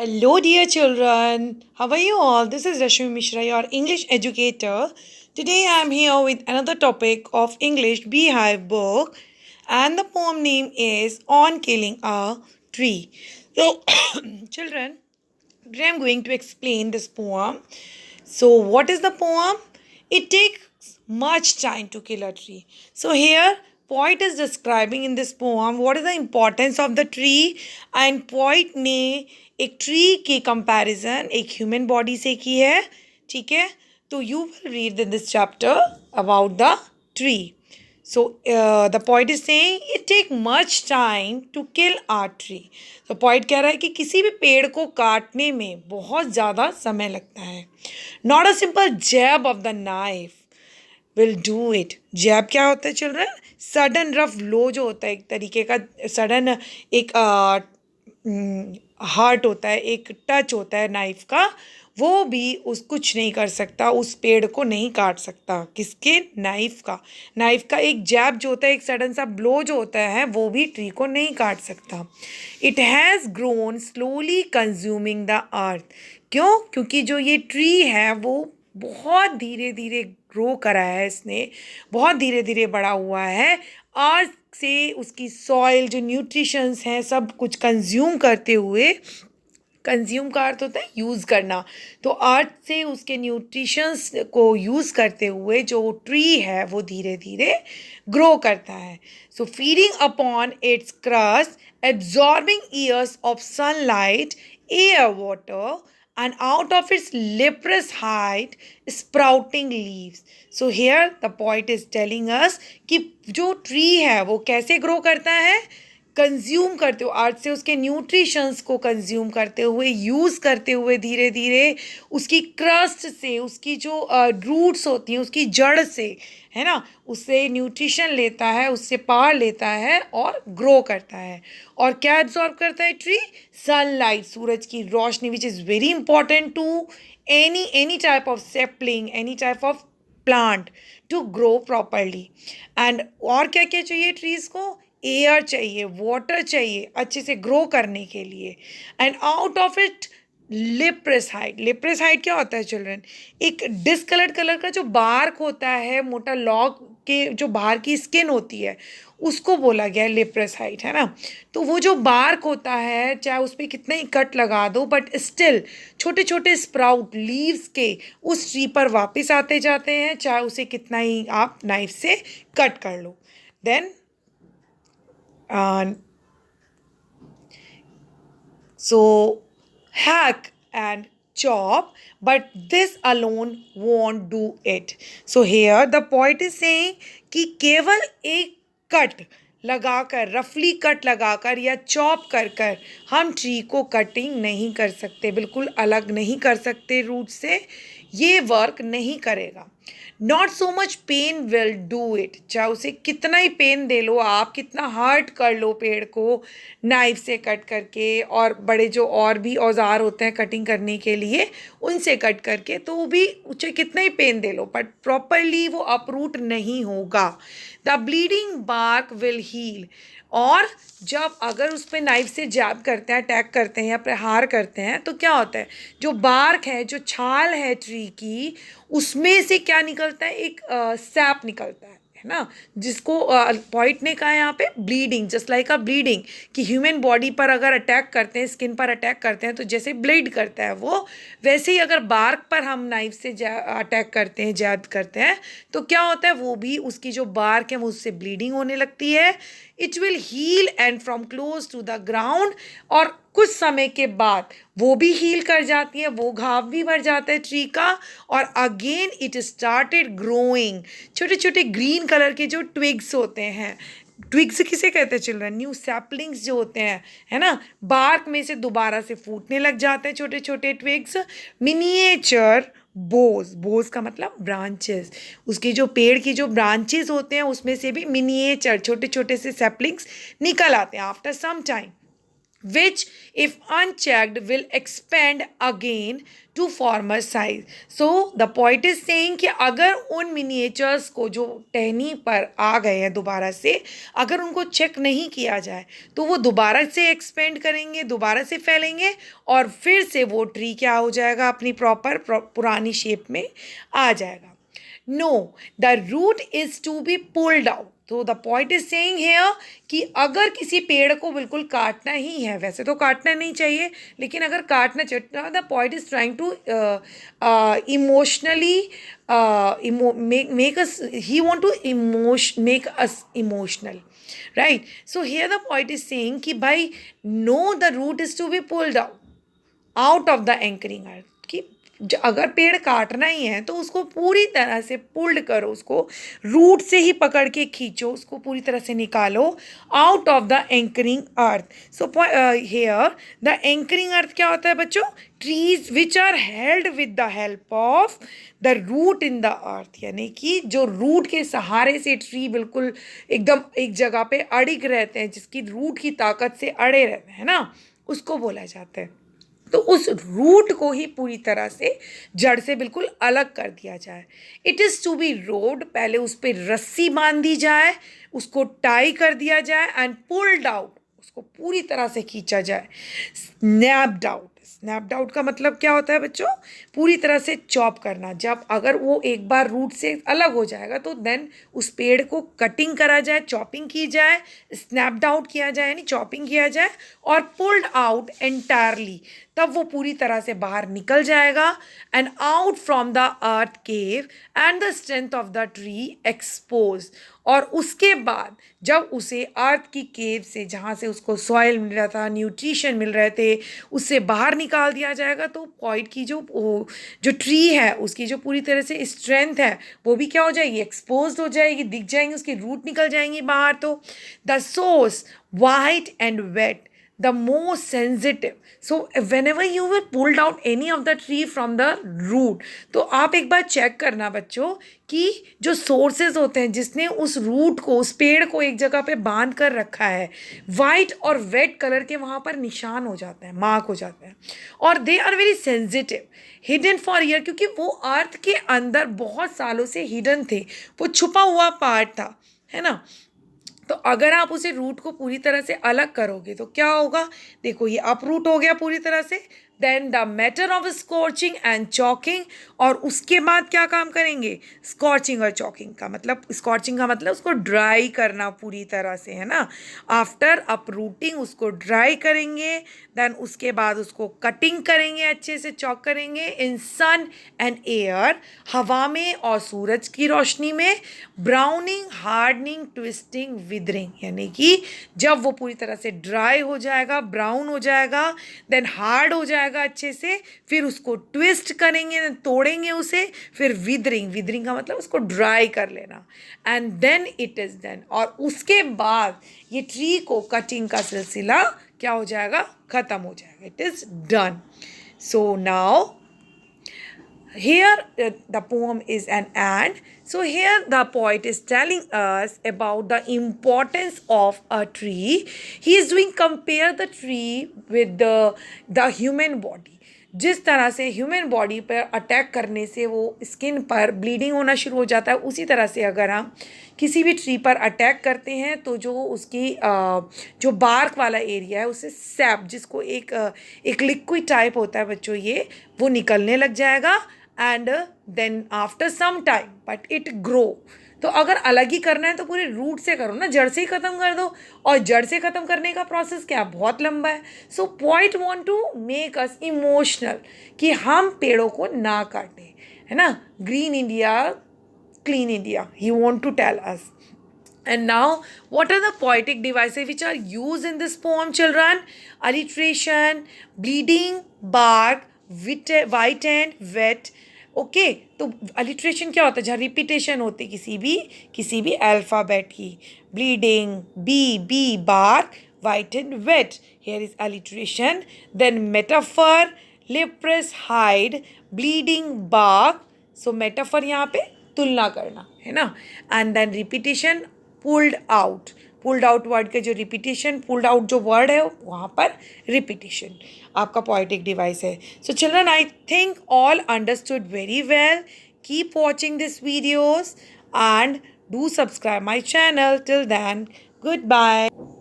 Hello, dear children. How are you all? This is Rashmi Mishra, your English educator. Today I am here with another topic of English Beehive book, and the poem name is On Killing a Tree. So, children, today I am going to explain this poem. So, what is the poem? It takes much time to kill a tree. So, here poet is describing in this poem what is the importance of the tree, and poet ने एक tree की comparison एक human body से की है. ठीक है, तो you will read in this chapter about the tree. So the poet is saying it take much time to kill a tree. तो poet कह रहा है कि किसी भी पेड़ को काटने में बहुत ज़्यादा समय लगता है. Not a simple jab of the knife will do it. जैब क्या होता है चिल्ड्रन? सडन रफ ब्लो जो होता है, एक तरीके का सडन एक हार्ट होता है, एक टच होता है नाइफ का, वो भी उस कुछ नहीं कर सकता, उस पेड़ को नहीं काट सकता. किसके? नाइफ का एक जैब जो होता है, एक सडन सा ब्लो जो होता है, वो भी ट्री को नहीं काट सकता. It has grown slowly consuming the earth. क्यों? क्योंकि जो ये ट्री है वो बहुत धीरे धीरे ग्रो करा है, इसने बहुत धीरे धीरे बड़ा हुआ है. अर्थ से उसकी सॉइल जो न्यूट्रिशंस हैं सब कुछ कंज्यूम करते हुए, कंज्यूम का अर्थ होता है यूज़ करना, तो अर्थ से उसके न्यूट्रिशंस को यूज़ करते हुए जो ट्री है वो धीरे धीरे ग्रो करता है. So feeding upon its crust, absorbing years of sunlight, air, water, and out of its leprous height sprouting leaves. So here the poet is telling us कि जो ट्री है वो कैसे ग्रो करता है? कंज्यूम करते हुए, अर्थ से उसके न्यूट्रिशंस को कंज्यूम करते हुए, यूज़ करते हुए, धीरे धीरे उसकी क्रस्ट से, उसकी जो रूट्स होती हैं उसकी जड़ से, है ना, उससे न्यूट्रिशन लेता है, उससे पावर लेता है और ग्रो करता है. और क्या एब्जॉर्ब करता है ट्री? सनलाइट, सूरज की रोशनी, which is very important to any type of sapling, any type of plant to grow properly. And और क्या क्या चाहिए ट्रीज़ को? एयर चाहिए, वाटर चाहिए अच्छे से ग्रो करने के लिए. And out of it leprous hide. Leprous hide क्या होता है चिल्ड्रन? एक डिस्कलर्ड कलर का जो बार्क होता है, मोटा लॉग के जो बाहर की स्किन होती है, उसको बोला गया है लिप्रेस हाइट, है ना. तो वो जो बार्क होता है, चाहे उस पर कितना ही कट लगा दो, बट स्टिल छोटे छोटे स्प्राउट लीव्स के उस ट्री पर वापस आते जाते हैं, चाहे उसे कितना ही आप नाइफ से कट कर लो. Then so hack and chop, but this alone won't do it. So here the poet is saying कि केवल एक कट लगाकर, रफली कट लगाकर या चॉप कर कर हम ट्री को कटिंग नहीं कर सकते, बिल्कुल अलग नहीं कर सकते रूट से, ये वर्क नहीं करेगा. Not so much pain will do it. चाहे उसे कितना ही पेन दे लो आप, कितना हर्ट कर लो पेड़ को नाइफ से कट करके, और बड़े जो और भी औजार होते हैं कटिंग करने के लिए, उनसे कट करके, तो वो भी उसे कितना ही पेन दे लो, बट प्रॉपरली वो अपरूट नहीं होगा. The bleeding bark will heal. और जब अगर उस पर नाइफ से जैब करते हैं, अटैक करते हैं या प्रहार करते हैं, तो क्या होता है? जो बार्क है, जो छाल है ट्री की, उसमें से क्या निकलता है? एक सैप निकलता है ना, जिसको पॉइंट ने कहा यहाँ पे ब्लीडिंग, जस्ट लाइक अ ब्लीडिंग, कि ह्यूमन बॉडी पर अगर अटैक करते हैं, स्किन पर अटैक करते हैं, तो जैसे ब्लीड करता है वो, वैसे ही अगर बार्क पर हम नाइफ से अटैक करते हैं, जैब करते हैं, तो क्या होता है? वो भी उसकी जो बार्क है वो उससे ब्लीडिंग होने लगती है. It will heal and from close to the ground. और कुछ समय के बाद वो भी हील कर जाती है, वो घाव भी भर जाता है ट्री का, और अगेन इट स्टार्टेड ग्रोइंग. छोटे छोटे ग्रीन कलर के जो ट्विग्स होते हैं, ट्विग्स किसे कहते हैं चिल्ड्रन? न्यू सैपलिंग्स जो होते हैं, है ना, बार्क में से दोबारा से फूटने लग जाते हैं छोटे छोटे ट्विग्स. मिनिएचर बोज का मतलब ब्रांचेस, उसकी जो पेड़ की जो ब्रांचेस होते हैं उसमें से भी मिनिएचर छोटे छोटे से सैपलिंग्स निकल आते हैं after some time. which if unchecked will expand again to former size. So the poet is saying कि अगर उन मिनिएचर्स को जो टहनी पर आ गए हैं दोबारा से, अगर उनको चेक नहीं किया जाए तो वो दोबारा से एक्सपेंड करेंगे, दोबारा से फैलेंगे और फिर से वो ट्री क्या हो जाएगा, अपनी प्रॉपर पुरानी शेप में आ जाएगा. No, the root is to be pulled out. तो the point is saying here कि अगर किसी पेड़ को बिल्कुल काटना ही है, वैसे तो काटना नहीं चाहिए, लेकिन अगर काटना चाहिए, the point is trying to emotionally make us, he want to make us emotional, right? So here the point is saying कि भाई no, the root is to be pulled out of the anchoring earth. कि अगर पेड़ काटना ही है तो उसको पूरी तरह से पुल्ड करो, उसको रूट से ही पकड़ के खींचो, उसको पूरी तरह से निकालो out of the anchoring earth. So here the anchoring earth क्या होता है बच्चों? Trees which are held with the help of the root in the earth, यानी कि जो रूट के सहारे से ट्री बिल्कुल एकदम एक जगह पे अड़िग रहते हैं, जिसकी रूट की ताकत से अड़े रहते हैं ना, उसको बोला जाता है. तो उस रूट को ही पूरी तरह से जड़ से बिल्कुल अलग कर दिया जाए. It is to be road, पहले उस पर रस्सी बांध दी जाए, उसको टाई कर दिया जाए एंड पुल्ड आउट, उसको पूरी तरह से खींचा जाए. स्नैप्ड आउट, स्नैप्ड आउट का मतलब क्या होता है बच्चों? पूरी तरह से चॉप करना. जब अगर वो एक बार रूट से अलग हो जाएगा तो देन उस पेड़ को कटिंग करा जाए, चॉपिंग की जाए, स्नैप्ड आउट किया जाए यानी चॉपिंग किया जाए, और पुल्ड आउट एंटायरली, तब वो पूरी तरह से बाहर निकल जाएगा. And out from the earth cave and the strength of the tree expose, और उसके बाद जब उसे अर्थ की केव से, जहाँ से उसको सॉइल मिल रहा था, न्यूट्रिशन मिल रहे थे, उससे बाहर निकाल दिया जाएगा, तो पॉइंट की जो ट्री है उसकी जो पूरी तरह से स्ट्रेंथ है वो भी क्या हो जाएगी? एक्सपोज हो जाएगी, दिख जाएंगी, उसकी रूट निकल जाएंगी बाहर. तो the source white and wet, the most sensitive. So whenever you will pulled out any of the tree from the root, तो आप एक बार चेक करना बच्चों कि जो सोर्सेज होते हैं जिसने उस रूट को, उस पेड़ को एक जगह पे बांध कर रखा है, वाइट और वेट कलर के वहाँ पर निशान हो जाते हैं, मार्क हो जाते हैं, और they are very sensitive, hidden for year, क्योंकि वो अर्थ के अंदर बहुत सालों से हिडन थे, वो छुपा हुआ पार्ट था, है ना. तो अगर आप उसे रूट को पूरी तरह से अलग करोगे तो क्या होगा? देखो ये अपरूट हो गया पूरी तरह से. Then the matter of scorching and choking, और उसके बाद क्या काम करेंगे? स्कॉर्चिंग और चॉकिंग का मतलब, स्कॉर्चिंग का मतलब उसको ड्राई करना पूरी तरह से, है ना. आफ्टर अपरूटिंग उसको ड्राई करेंगे, देन उसके बाद उसको कटिंग करेंगे, अच्छे से चॉक करेंगे इन सन एंड एयर, हवा में और सूरज की रोशनी में. ब्राउनिंग, हार्डनिंग, ट्विस्टिंग, विदरिंग, यानी कि जब वो पूरी तरह से ड्राई हो जाएगा, ब्राउन हो जाएगा, देन हार्ड हो जाएगा अच्छे से, फिर उसको ट्विस्ट करेंगे, तोड़ेंगे उसे, फिर विदरिंग, विदरिंग का मतलब उसको ड्राई कर लेना, and then it is done. और उसके बाद ये ट्री को कटिंग का सिलसिला क्या हो जाएगा? ख़त्म हो जाएगा. It is done. So now here the poem is an and. So here the poet is telling us about the importance of a tree. He is doing compare the tree with the human body. जिस तरह से human body पर attack करने से वो skin पर bleeding होना शुरू हो जाता है, उसी तरह से अगर हम किसी भी ट्री पर अटैक करते हैं तो जो उसकी जो बार्क वाला एरिया है उससे सैप, जिसको एक लिक्विड टाइप होता है बच्चों, ये वो निकलने लग जाएगा. And then after some time but it grow. तो अगर अलग ही करना है तो पूरे रूट से करो ना, जड़ से ही ख़त्म कर दो, और जड़ से ख़त्म करने का प्रोसेस क्या बहुत लंबा है. So point want to make us emotional कि हम पेड़ों को ना काटें, है ना. Green India, clean India, he want to tell us. And now, what are the poetic devices which are used in this poem, children? Alliteration, bleeding, bark, white and wet. Okay, तो alliteration क्या होता है? जहाँ repetition होती है किसी भी alphabet की. Bleeding, B, bark, white and wet. Here is alliteration. Then metaphor, lepers hide, bleeding bark. So metaphor यहाँ पे तुलना करना, है ना. And then repetition, pulled out, pulled out word के जो रिपीटिशन, पुल्ड आउट जो वर्ड है वहाँ पर रिपीटिशन आपका पोएटिक डिवाइस है. So children, I think all understood very well. Keep watching this videos and do subscribe my channel. Till then, goodbye.